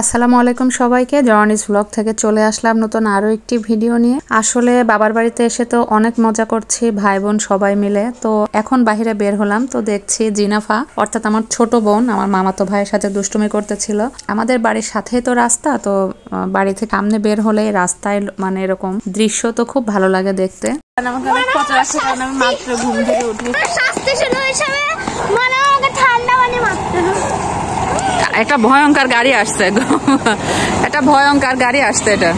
আসসালামু আলাইকুম সবাইকে জর্নিস ব্লগ থেকে চলে আসলাম নতুন আরো একটি ভিডিও নিয়ে। আসলে বাবার বাড়িতে এসে তো অনেক মজা করছি ভাই বোন সবাই মিলে। তো এখন বাইরে বের হলাম, তো দেখছি জিনাফা অর্থাৎ আমার ছোট বোন আমার মামাতো ভাইয়ের সাথে দুষ্টুমি করতেছিল। আমাদের বাড়ির সাথেই তো রাস্তা, তো বাড়ি থেকে সামনে বের হলে রাস্তায় মানে এরকম দৃশ্য তো খুব ভালো লাগে দেখতে। একটা ভয়ঙ্কর গাড়ি আসছে, একটা ভয়ঙ্কর গাড়ি আসছে। এটা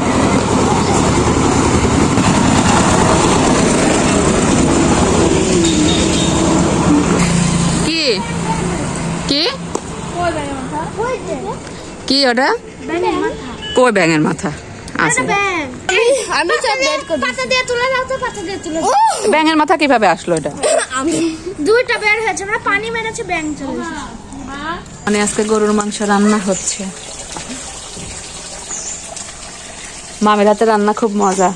কি কি কি ওটা? কই ব্যাঙের মাথা আছে? ব্যাঙের মাথা কিভাবে আসলো? এটা দুইটা বের হয়েছে, আমরা পানি মেরেছে ব্যাঙ চলে এসেছে। মানে আজকে গরুর মাংস রান্না হচ্ছে। মামির হাতে রান্না খুব মজা।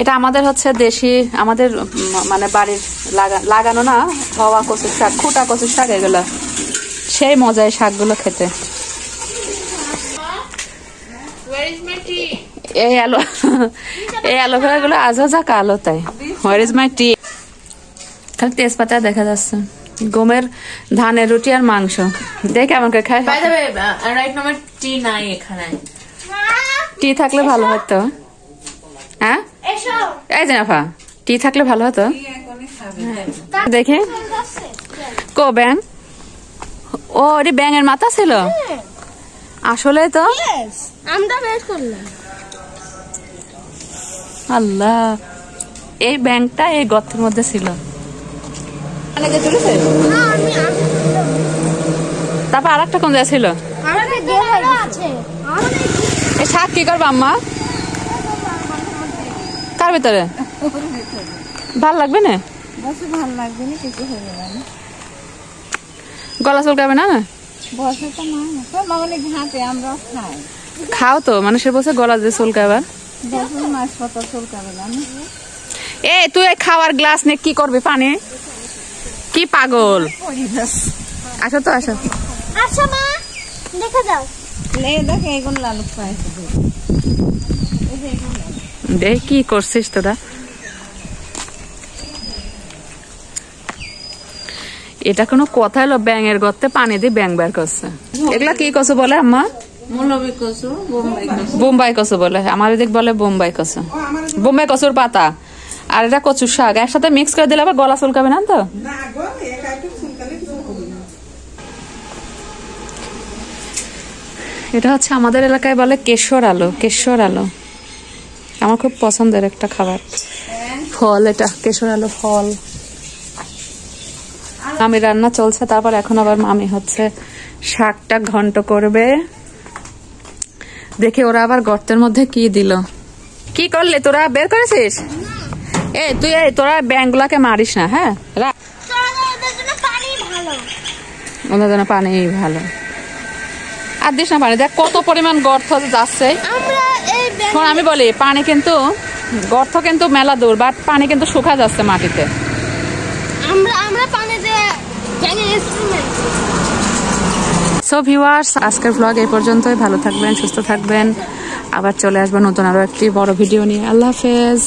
এটা আমাদের হচ্ছে দেশি, আমাদের মানে বাড়ির লাগানো না হওয়া কচুর শাক, খুঁটা কচুর শাক, এগুলো সেই মজায় শাকগুলো খেতে। এই অ্যালোভেরা গুলো আজা কালো, তাই হোয়ার ইজ মাই টি? খালি তেজপাতা দেখা যাচ্ছে। গমের ধানের রুটি আর মাংস দেখে আমাকে খায়। টি থাকলে ভালো হতো। হ্যাঁ এই জিনাফা, টি থাকলে ভালো হতো। দেখে কো ব্যাং, ও ওটি ব্যাঙের মাথা ছিল আসলে। তো আল্লাহ, এই ব্যাংকটা এই গর্তের মধ্যে ছিল। তারপর আর একটা কোন জায়গা ছিল? এই শাক কি করবো আম্মা? কার ভিতরে ভাল লাগবে না? গলা চুলকাবে না? খাও তো, মানুষের বসে গলা দিয়ে চুলকাবে। এ তুই খাওয়ার গ্লাস নিয়ে কি করবি? পানি কি পাগল? আসো তো, আসো। আচ্ছা মা, দেখে যাও। দেখ কি করছিস তোরা। এটা কোনো কথা হলো? ব্যাঙের গর্তে পানি দিয়ে ব্যাঙ বের করছে। এগুলা কি কচু বলে আম্মা? বোম্বাই কচু বলে, আমার এদিক বলে বোম্বাই কচু। বোম্বাই কচুর পাতা আর এটা কচুর শাক একসাথে মিক্স করে দিলে আবার গলা চুলকাবে না তো? এটা হচ্ছে আমাদের এলাকায় বলে কেশর আলু। কেশর আলু আমার খুব পছন্দের একটা খাবার, ফল। এটা কেশর আলু ফল। মামি রান্না চলছে, তারপর এখন আবার মামি হচ্ছে শাকটা ঘন্ট করবে। দেখে ওরা আবার গর্তের মধ্যে কি দিল। কি করলে তোরা? বের করেছিস? এই তুই তোরা ব্যাঙগুলাকে মারিস না, হ্যাঁ? ওদের জন্য পানি ভালো। আর দিস না পানি। দেখ কত পরিমাণ গর্ত যাচ্ছে। শোন আমি বলি, পানি কিন্তু গর্ত কিন্তু মেলা দূর, বাট পানি কিন্তু শুকা যাচ্ছে মাটিতে। সো ভিউয়ার্স, আজকের ব্লগ এই পর্যন্তই। ভালো থাকবেন, সুস্থ থাকবেন। আবার চলে আসবো নতুন আরো একটি বড় ভিডিও নিয়ে। আল্লাহ হাফেজ।